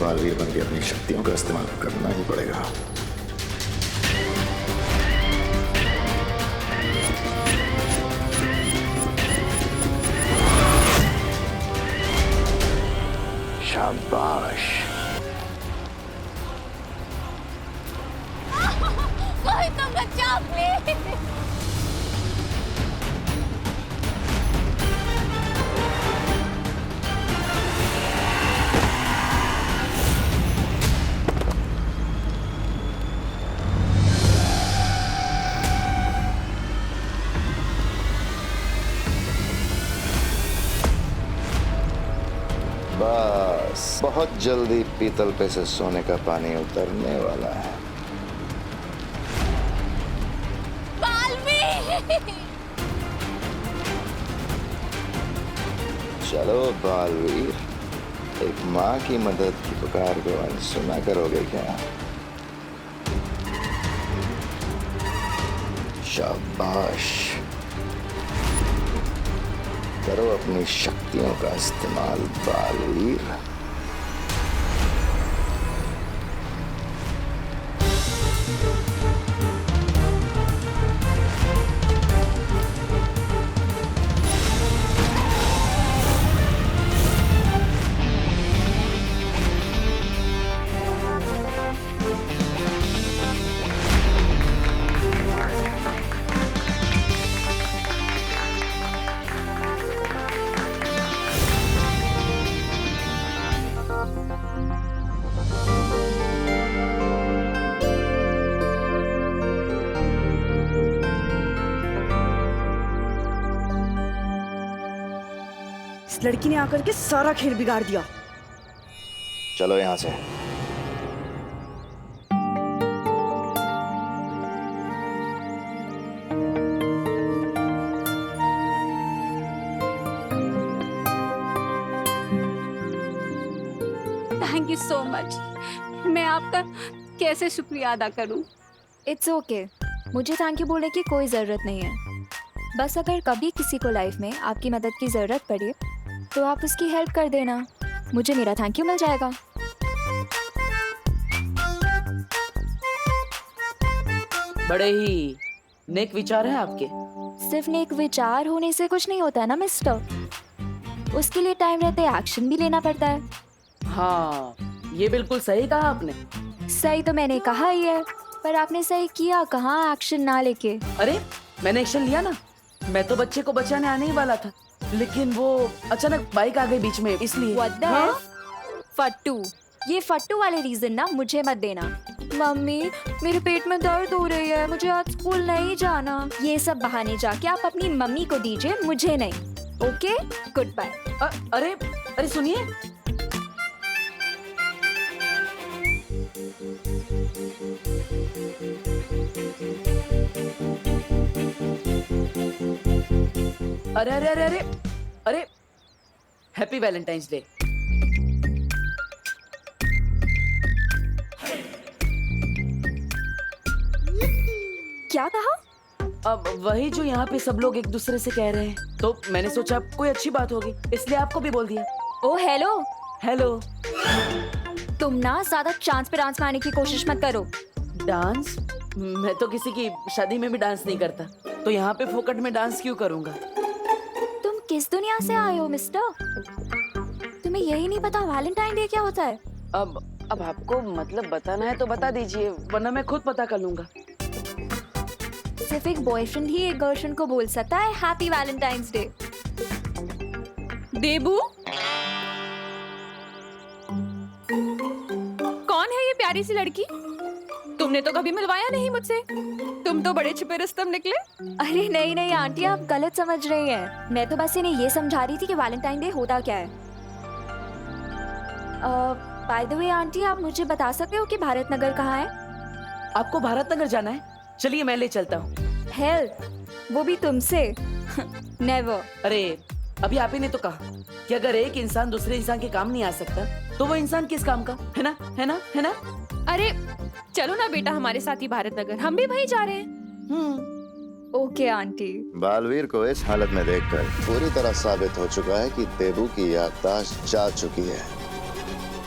बालवीर बन के अपनी शक्तियों का इस्तेमाल करना ही पड़ेगा। शाबाश। कोई तो बचाओ प्लीज। बस बहुत जल्दी पीतल पे से सोने का पानी उतरने वाला है। चलो बालवीर, एक माँ की मदद की पुकार को अनसुना करोगे क्या? शाबाश, करो अपनी शक्तियों का इस्तेमाल बालवीर। इस लड़की ने आकर के सारा खेल बिगाड़ दिया। चलो यहाँ से। Thank you so much. मैं आपका कैसे शुक्रिया अदा करूं? इट्स ओके, मुझे थैंक यू बोलने की कोई ज़रूरत नहीं है। बस अगर कभी किसी को लाइफ में आपकी मदद की ज़रूरत पड़े तो आप उसकी हेल्प कर देना, मुझे मेरा थैंक यू मिल जाएगा। बड़े ही नेक विचार है आपके। सिर्फ नेक विचार होने से कुछ नहीं होता ना मिस्टर, उसके लिए टाइम रहते एक्शन भी लेना पड़ता है। हाँ, ये बिल्कुल सही कहा आपने। सही तो मैंने कहा ही है, पर आपने सही किया कहाँ एक्शन ना लेके। अरे मैंने एक्शन लिया ना, मैं तो बच्चे को बचाने आने ही वाला था, लेकिन वो अचानक बाइक आ गई बीच में, इसलिए। What the hell? फट्टू, ये फट्टू वाले रीजन ना मुझे मत देना। मम्मी मेरे पेट में दर्द हो रही है, मुझे आज स्कूल नहीं जाना। ये सब बहाने जाके आप अपनी मम्मी को दीजिए, मुझे नहीं। Okay, good bye. अरे अरे सुनिए, अरे अरे अरे अरे अरे हैप्पी वैलेंटाइंस डे। क्या कहा? अब वही जो यहाँ पे सब लोग एक दूसरे से कह रहे हैं, तो मैंने सोचा कोई अच्छी बात होगी, इसलिए आपको भी बोल दिया। ओ हेलो हेलो। तुम ना ज्यादा चांस पे डांस मारने की कोशिश मत करो। डांस? मैं तो किसी की शादी में भी डांस नहीं करता, तो यहाँ पे फोकट में डांस क्यों करूँगा? तुम किस दुनिया से आए हो मिस्टर? तुम्हें यही नहीं पता वैलेंटाइन डे क्या होता है? अब आपको मतलब बताना है तो बता दीजिए, वरना मैं खुद पता कर लूंगा। सिर्फ एक बॉयफ्रेंड ही एक गर्लफ्रेंड को बोल सकता है हैप्पी वैलेंटाइंस डे। देबू, कौन है ये प्यारी सी लड़की? तुमने तो कभी मिलवाया नहीं मुझसे, तुम तो बड़े छिपे रुस्तम निकले। अरे नहीं नहीं आंटी, आप गलत समझ रही हैं। मैं तो बस इन्हें ये समझा रही थी कि वैलेंटाइन डे होता क्या है। बाय द वे आंटी, आप मुझे बता सकते हो कि भारत नगर कहाँ है? आपको भारत नगर जाना है? चलिए मैं ले चलता हूँ। हेल्प, वो भी तुमसे? नेवर। अरे अभी आप ही ने तो कहा कि अगर एक इंसान दूसरे इंसान के काम नहीं आ सकता तो वो इंसान किस काम का, है ना, है ना, है ना? अरे चलो ना बेटा हमारे साथ ही भारत नगर, हम भी वहीं जा रहे हैं। Okay aunty. बालवीर को इस हालत में देखकर पूरी तरह साबित हो चुका है कि देबू की याददाश्त जा चुकी है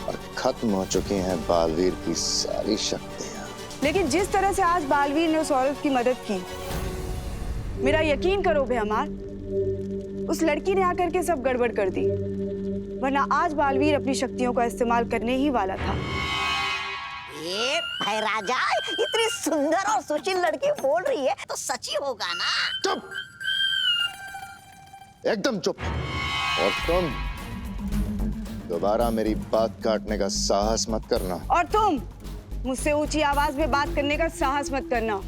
और खत्म हो चुकी हैं बालवीर की सारी शक्तियां। लेकिन जिस तरह से आज बालवीर ने उस औरत की मदद की, मेरा यकीन करो बेहमार, उस लड़की ने आकर के सब गड़बड़ कर दी, वरना आज बालवीर अपनी शक्तियों का इस्तेमाल करने ही वाला था। ये भाई राजा, इतनी सुंदर और सुशील लड़की बोल रही है तो सच ही होगा ना। चुप, एकदम चुप। और तुम दोबारा मेरी बात काटने का साहस मत करना। और तुम मुझसे ऊंची आवाज में बात करने का साहस मत करना,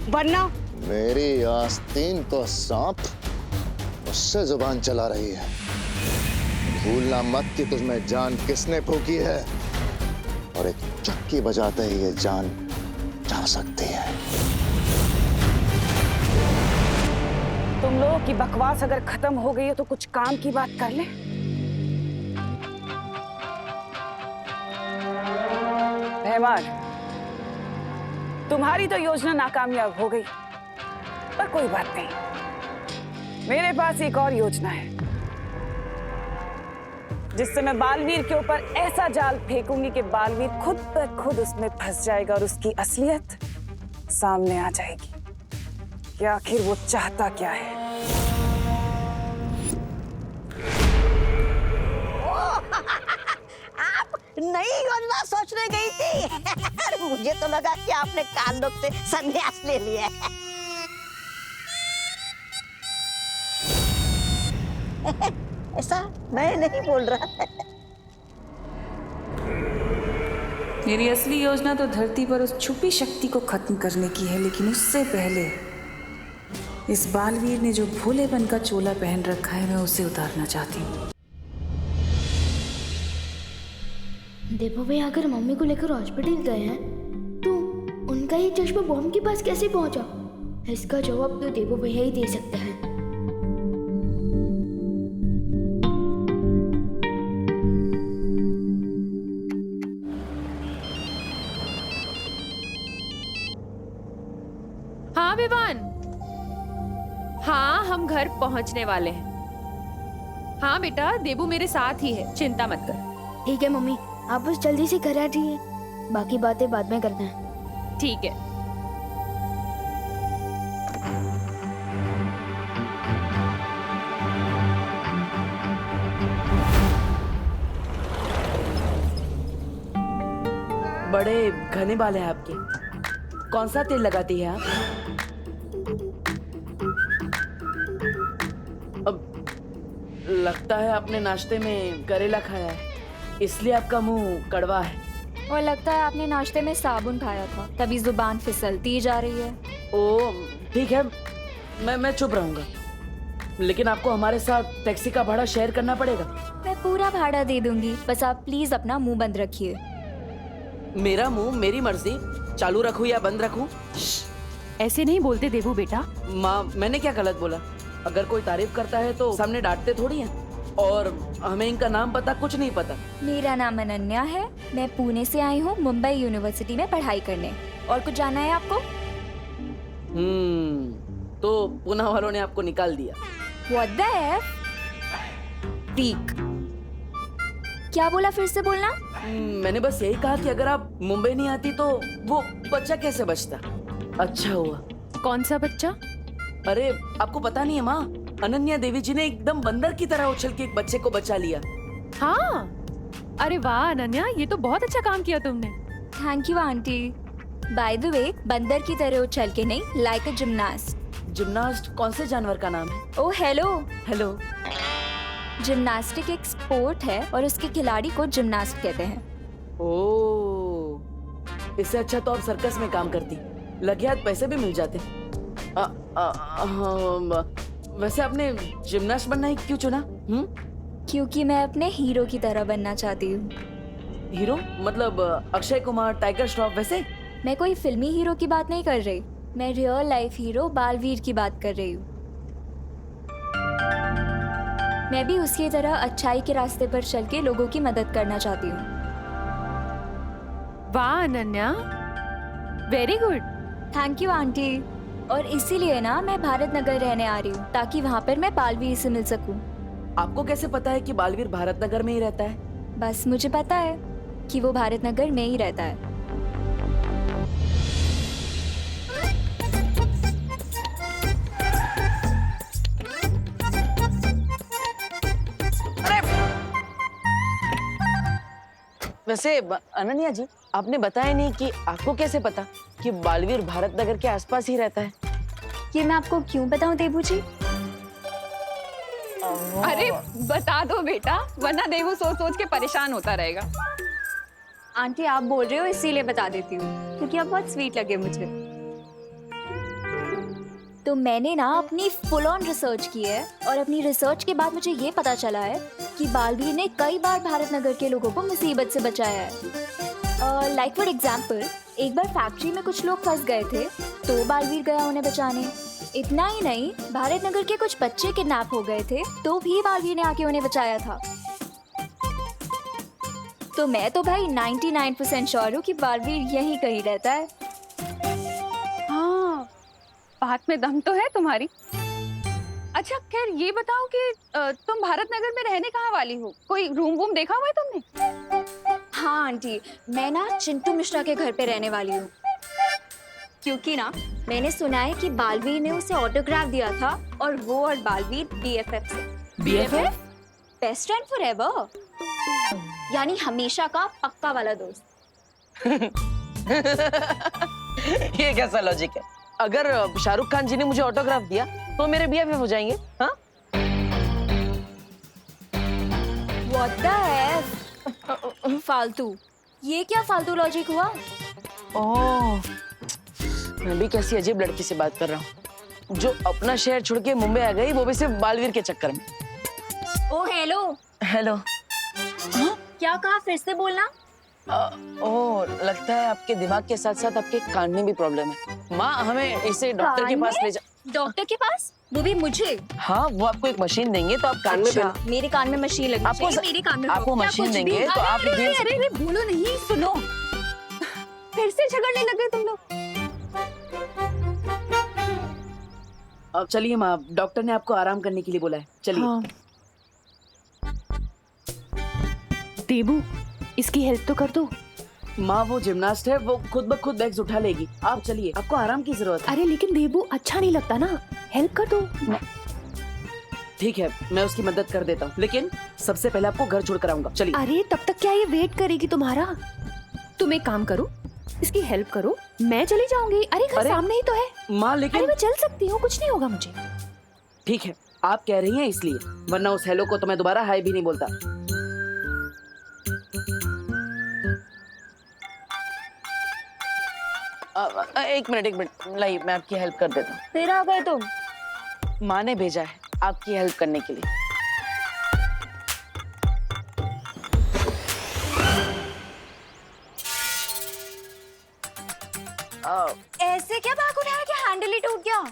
वरना मेरी आस्तीन तो सांप, उससे जुबान चला रही है। भूलना मत कि तुझमें जान किसने फूकी है, और एक चक्की बजाते ही ये जान जा सकती है। तुम लोगों की बकवास अगर खत्म हो गई है तो कुछ काम की बात कर ले। मेहमान, तुम्हारी तो योजना नाकामयाब हो गई, पर कोई बात नहीं, मेरे पास एक और योजना है जिससे मैं बालवीर के ऊपर ऐसा जाल फेंकूंगी कि बालवीर खुद ब खुद उसमें फंस जाएगा और उसकी असलियत सामने आ जाएगी कि आखिर वो चाहता क्या है। आप नई योजना सोचने गई थी। मुझे तो लगा कि आपने कांडों से संन्यास ले लिया है। ऐसा मैं नहीं बोल रहा। मेरी असली योजना तो धरती पर उस छुपी शक्ति को खत्म करने की है, लेकिन उससे पहले इस बालवीर ने जो भोलेपन का चोला पहन रखा है, मैं उसे उतारना चाहती हूँ। देवो भैया अगर मम्मी को लेकर हॉस्पिटल गए हैं तो उनका ये चश्मा बॉम्ब के पास कैसे पहुंचा? इसका जवाब तो देवो भैया ही दे सकते हैं। हाँ विवान, हाँ हम घर पहुंचने वाले हैं। हाँ बेटा, देबू मेरे साथ ही है, चिंता मत कर। ठीक है मम्मी, आप बस जल्दी से घर आ जाइए, बाकी बातें बाद में करना है। ठीक है। बड़े घने बाल हैं आपके। कौन सा तेल लगाती है आप? अब लगता है आपने नाश्ते में करेला खाया है, इसलिए आपका मुंह कड़वा है। और लगता है आपने नाश्ते में साबुन खाया था, तभी जुबान फिसलती जा रही है। ओ ठीक है, मैं चुप रहूंगा, लेकिन आपको हमारे साथ टैक्सी का भाड़ा शेयर करना पड़ेगा। मैं पूरा भाड़ा दे दूंगी, बस आप प्लीज अपना मुंह बंद रखिए। मेरा मुंह मेरी मर्जी, चालू रखूं या बंद रखूं? ऐसे नहीं बोलते देबू बेटा। माँ, मैंने क्या गलत बोला? अगर कोई तारीफ करता है तो सामने डांटते थोड़ी हैं, और हमें इनका नाम पता कुछ नहीं पता। मेरा नाम अनन्या है, मैं पुणे से आई हूँ मुंबई यूनिवर्सिटी में पढ़ाई करने। और कुछ जानना है आपको? तो पुणे वालों ने आपको निकाल दिया। What the F? Freak. क्या बोला, फिर से बोलना। मैंने बस यही कहा कि अगर आप मुंबई नहीं आती तो वो बच्चा कैसे बचता। अच्छा हुआ। कौन सा बच्चा? अरे आपको पता नहीं है माँ, अनन्या देवी जी ने एकदम बंदर की तरह उछल के एक बच्चे को बचा लिया। हाँ, अरे वाह अनन्या, ये तो बहुत अच्छा काम किया तुमने। Thank you aunty. By the way, बंदर की तरह उछल के नहीं, लाइक अ जिम्नास्ट। जिम्नास्ट कौन से जानवर का नाम है? Oh hello. हेलो। जिम्नास्टिक एक स्पोर्ट है और उसके खिलाड़ी को जिम्नास्ट कहते हैं। ओह, इससे अच्छा तो आप सर्कस में काम करती, लगे हाथ पैसे भी मिल जाते। वैसे आपने जिम्नास्ट बनना ही क्यों चुना? क्योंकि मैं अपने हीरो की तरह बनना चाहती हूँ। हीरो मतलब अक्षय कुमार, टाइगर श्रॉफ वैसे? मैं कोई फिल्मी हीरो की बात नहीं कर रही, मैं रियल लाइफ हीरो बालवीर की बात कर रही हूँ। मैं भी उसकी तरह अच्छाई के रास्ते पर चल के लोगों की मदद करना चाहती हूँ। वाह Ananya, very good. Thank you aunty. और इसीलिए ना मैं भारत नगर रहने आ रही हूँ, ताकि वहाँ पर मैं बालवीर से मिल सकूँ। आपको कैसे पता है कि बालवीर भारत नगर में ही रहता है? बस मुझे पता है, कि वो भारत नगर में ही रहता है। वैसे अनन्या जी, आपने बताया नहीं कि आपको कैसे पता कि बालवीर भारत नगर के आसपास ही रहता है? ये मैं आपको क्यों बताऊं देबू जी? अरे बता दो बेटा, वरना देवू सोच सोच के परेशान होता रहेगा। आंटी आप बोल रहे हो इसीलिए बता देती हूँ, क्योंकि आप बहुत स्वीट लगे मुझे। तो मैंने ना अपनी फुल ऑन रिसर्च की है और अपनी रिसर्च के बाद मुझे ये पता चला है कि बालवीर ने कई बार भारत नगर के लोगों को मुसीबत से बचाया है। लाइक फॉर एग्जाम्पल, एक बार फैक्ट्री में कुछ लोग फंस गए थे तो बालवीर गया उन्हें बचाने। इतना ही नहीं, भारत नगर के कुछ बच्चे किडनैप हो गए थे तो भी बालवीर ने आके उन्हें बचाया था। तो मैं तो भाई 99% श्योर हूँ कि बालवीर यहीं कहीं रहता है। हाँ, बात में दम तो है तुम्हारी। अच्छा खैर ये बताओ कि तुम भारत नगर में रहने कहाँ वाली हो? कोई रूम वूम देखा हुआ है तुमने? हाँ आंटी, मैं ना चिंटू मिश्रा के घर पे रहने वाली हूँ, क्योंकि ना मैंने सुना है कि बालवीर ने उसे ऑटोग्राफ दिया था और वो और बालवीर BFF से। BFF? बेस्ट फ्रेंड फॉरएवर, यानी हमेशा का पक्का वाला दोस्त। ये कैसा लॉजिक है? अगर शाहरुख खान जी ने मुझे ऑटोग्राफ दिया तो मेरे BFF हो जाएंगे? हाँ? What the F? फालतू, ये क्या फालतू लॉजिक हुआ? ओह, मैं भी कैसी अजीब लड़की से बात कर रहा हूँ जो अपना शहर छोड़ के मुंबई आ गई, वो भी सिर्फ बालवीर के चक्कर में। ओ हेलो हेलो। क्या कहा, फिर से बोलना। ओह, लगता है आपके दिमाग के साथ साथ आपके कान में भी प्रॉब्लम है। माँ, हमें इसे डॉक्टर के पास ले जा। डॉक्टर के पास? वो भी मुझे? हाँ, वो आपको एक मशीन देंगे तो आप कान में मेरे कान में मशीन लगी आपको मेरे कान में आपको मशीन देंगे तो आप अरे बोलो नहीं, सुनो। फिर से झगड़ने लगे तुम लोग। अब चलिए माँ, डॉक्टर ने आपको आराम करने के लिए बोला है, चलिए। हाँ। देबू, इसकी हेल्प तो कर दो। माँ वो जिम्नास्ट है, वो खुद ब खुद बैग्स उठा लेगी। आप चलिए, आपको आराम की जरूरत है। अरे लेकिन देबू, अच्छा नहीं लगता ना, हेल्प कर दो। ठीक है, मैं उसकी मदद कर देता हूँ, लेकिन सबसे पहले आपको घर छोड़ कर आऊंगा। चलिए। अरे तब तक क्या ये वेट करेगी तुम्हारा? तुम एक काम करो, इसकी हेल्प करो, मैं चली जाऊंगी। अरे घर सामने ही तो है। माँ अरे लेकिन मैं चल सकती हूँ, कुछ नहीं होगा मुझे। ठीक है, आप कह रही हैं इसलिए, वरना उस हेलो को तो मैं दोबारा हाय भी नहीं बोलता। एक मिनट, लाइए मैं आपकी हेल्प कर देता हूँ। फिर आ गए तुम? माँ ने भेजा है आपकी हेल्प करने के लिए। ऐसे क्या बैग उठाया कि हैंडल ही टूट गया?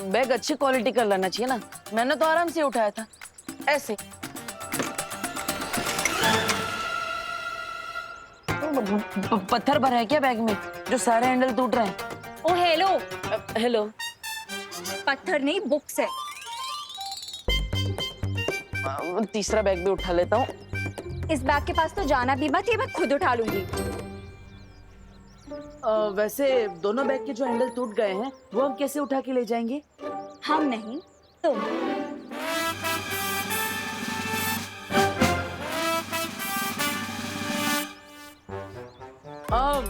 बैग अच्छी क्वालिटी का लाना चाहिए ना, मैंने तो आराम से उठाया था, ऐसे। पत्थर भरा है क्या बैग में जो सारे हैंडल टूट रहे हैं? ओ हेलो। हेलो। पत्थर नहीं, बुक्स है। तीसरा बैग भी उठा लेता हूँ। इस बैग के पास तो जाना भी मत, ये मैं खुद उठा लूंगी। वैसे दोनों बैग के जो हैंडल टूट गए हैं वो हम कैसे उठा के ले जाएंगे? हम नहीं, तुम।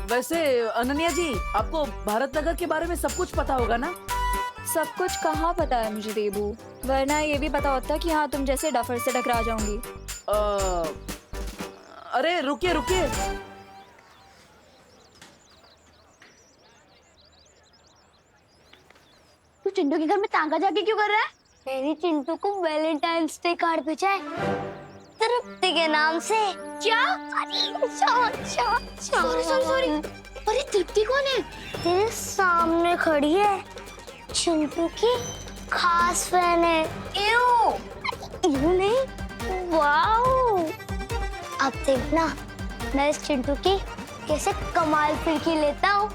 वैसे अनन्या जी, आपको भारत नगर के बारे में सब कुछ पता होगा ना? सब कुछ कहाँ पता है मुझे देबू, वरना ये भी पता होता कि हाँ तुम जैसे डफर से टकरा जाऊंगी। अरे रुकिए रुकिए, तू चिंटू के घर में तांगा जाके क्यों कर रहा है? मैंने चिंटू को वैलेंटाइंस डे कार्ड भेजा है तृप्ति के नाम से। क्या? सॉरी। अरे तृप्ति कौन है? तेरे सामने खड़ी है, चिंटू की खास फैन है। यू नहीं, वाओ। अब देखना मैं इस चिंटू की कैसे कमाल फिरकी लेता हूँ।